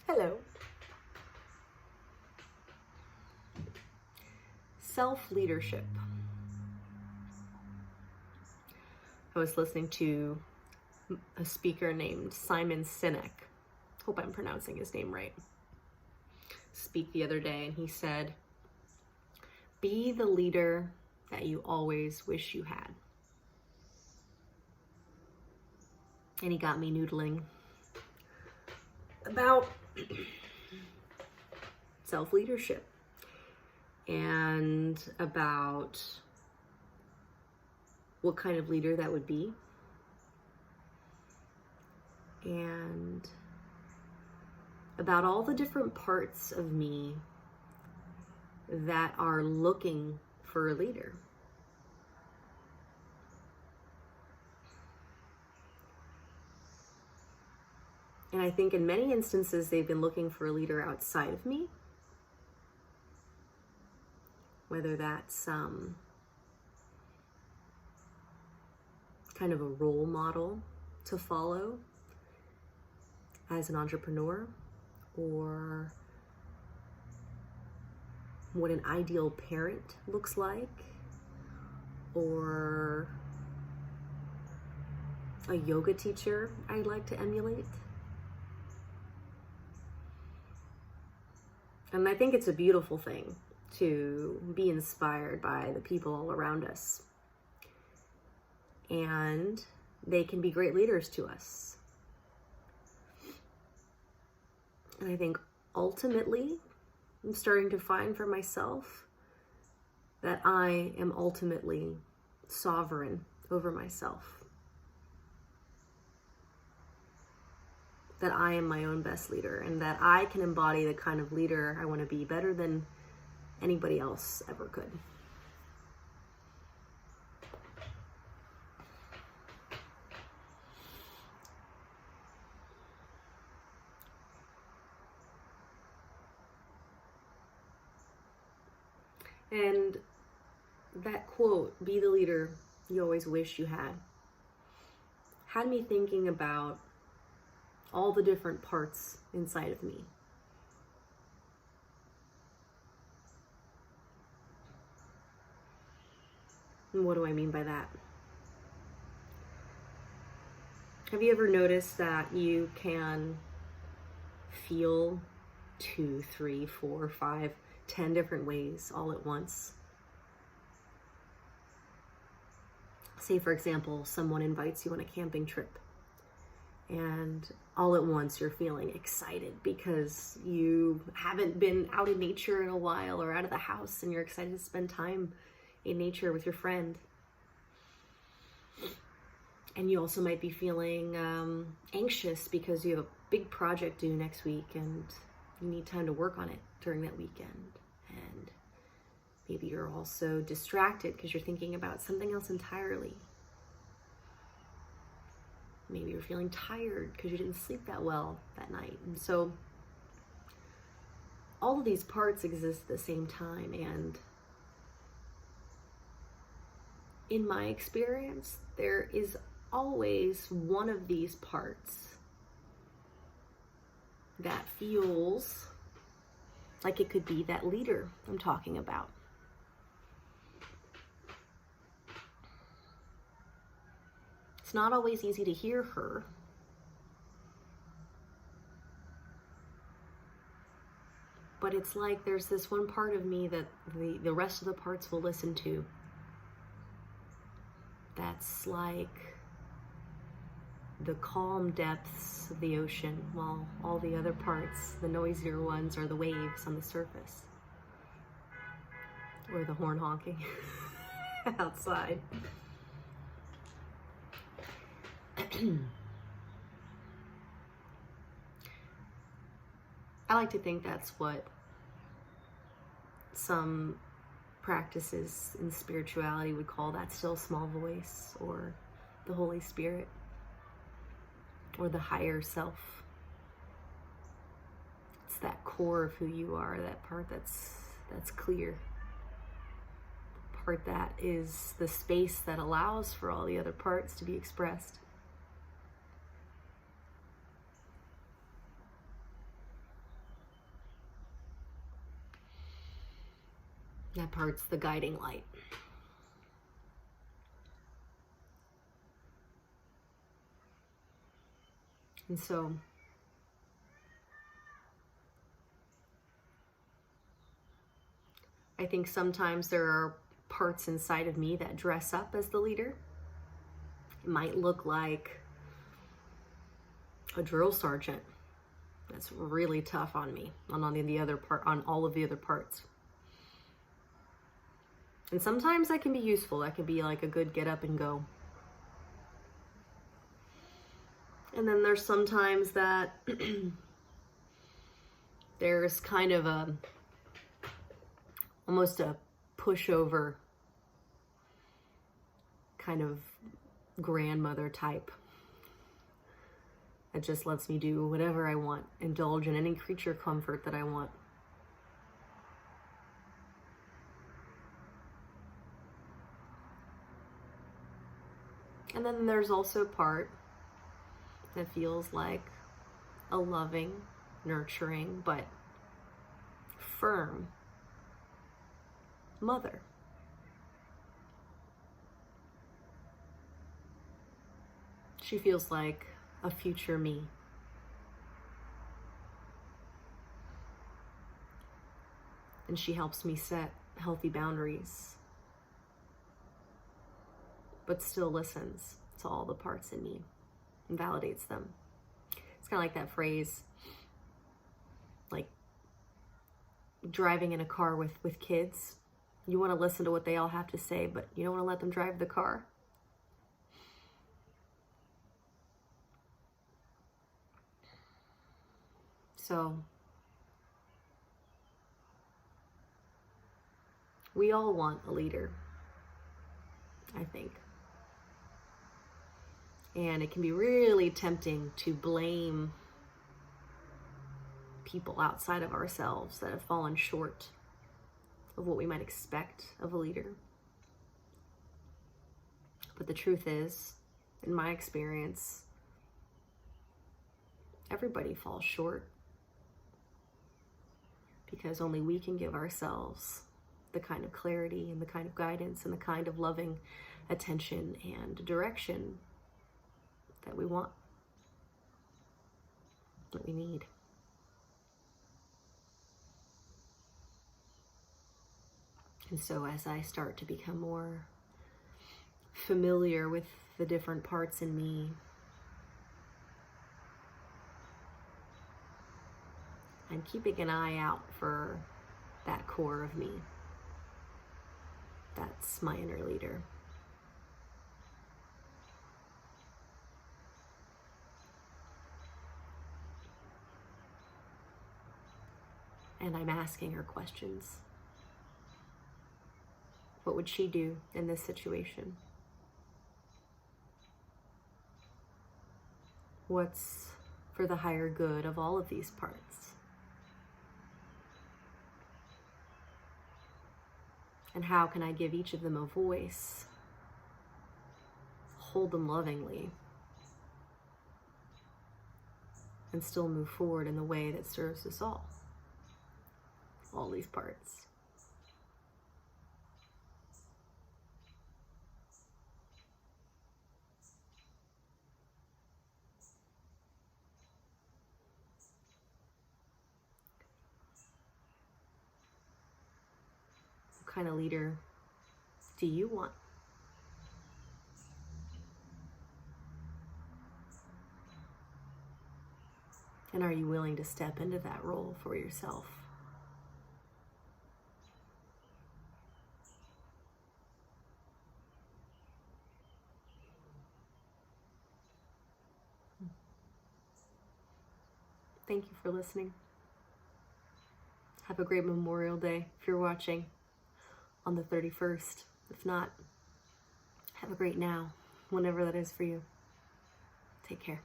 Hello. Self-leadership. I was listening to a speaker named Simon Sinek. Hope I'm pronouncing his name right. Speak the other day, and he said, "Be the leader that you always wish you had." And he got me noodling about self-leadership and about what kind of leader that would be, and about all the different parts of me that are looking for a leader. And I think in many instances, they've been looking for a leader outside of me, whether that's kind of a role model to follow as an entrepreneur, or what an ideal parent looks like, or a yoga teacher I'd like to emulate. And I think it's a beautiful thing to be inspired by the people all around us. And they can be great leaders to us. And I think ultimately, I'm starting to find for myself that I am ultimately sovereign over myself. That I am my own best leader, and that I can embody the kind of leader I want to be better than anybody else ever could. And that quote, "Be the leader you always wish you had," had me thinking about all the different parts inside of me. And what do I mean by that? Have you ever noticed that you can feel 2, 3, 4, 5, 10 different ways all at once? Say, for example, someone invites you on a camping trip, and all at once you're feeling excited because you haven't been out in nature in a while, or out of the house, and you're excited to spend time in nature with your friend. And you also might be feeling anxious because you have a big project due next week and you need time to work on it during that weekend. And maybe you're also distracted because you're thinking about something else entirely. Maybe you're feeling tired because you didn't sleep that well that night. And so all of these parts exist at the same time. And in my experience, there is always one of these parts that feels like it could be that leader I'm talking about. It's not always easy to hear her, but it's like there's this one part of me that the rest of the parts will listen to. That's like the calm depths of the ocean, while all the other parts, the noisier ones, are the waves on the surface, or the horn honking outside. I like to think that's what some practices in spirituality would call that still small voice, or the Holy Spirit, or the higher self. It's that core of who you are, that part that's clear, the part that is the space that allows for all the other parts to be expressed. That part's the guiding light. And so I think sometimes there are parts inside of me that dress up as the leader. It might look like a drill sergeant that's really tough on me, on the other part, on all of the other parts. And sometimes that can be useful. That can be like a good get up and go. And then there's sometimes that there's kind of almost a pushover kind of grandmother type that just lets me do whatever I want, indulge in any creature comfort that I want. And then there's also a part that feels like a loving, nurturing, but firm mother. She feels like a future me. And she helps me set healthy boundaries, but still listens to all the parts in me and validates them. It's kind of like that phrase, like driving in a car with kids. You want to listen to what they all have to say, but you don't want to let them drive the car. So we all want a leader, I think. And it can be really tempting to blame people outside of ourselves that have fallen short of what we might expect of a leader. But the truth is, in my experience, everybody falls short, because only we can give ourselves the kind of clarity and the kind of guidance and the kind of loving attention and direction that we want, that we need. And so as I start to become more familiar with the different parts in me, I'm keeping an eye out for that core of me. That's my inner leader. And I'm asking her questions. What would she do in this situation? What's for the higher good of all of these parts? And how can I give each of them a voice? Hold them lovingly, and still move forward in the way that serves us all these parts. What kind of leader do you want? And are you willing to step into that role for yourself? Thank you for listening. Have a great Memorial Day if you're watching on the 31st. If not, have a great now, whenever that is for you. Take care.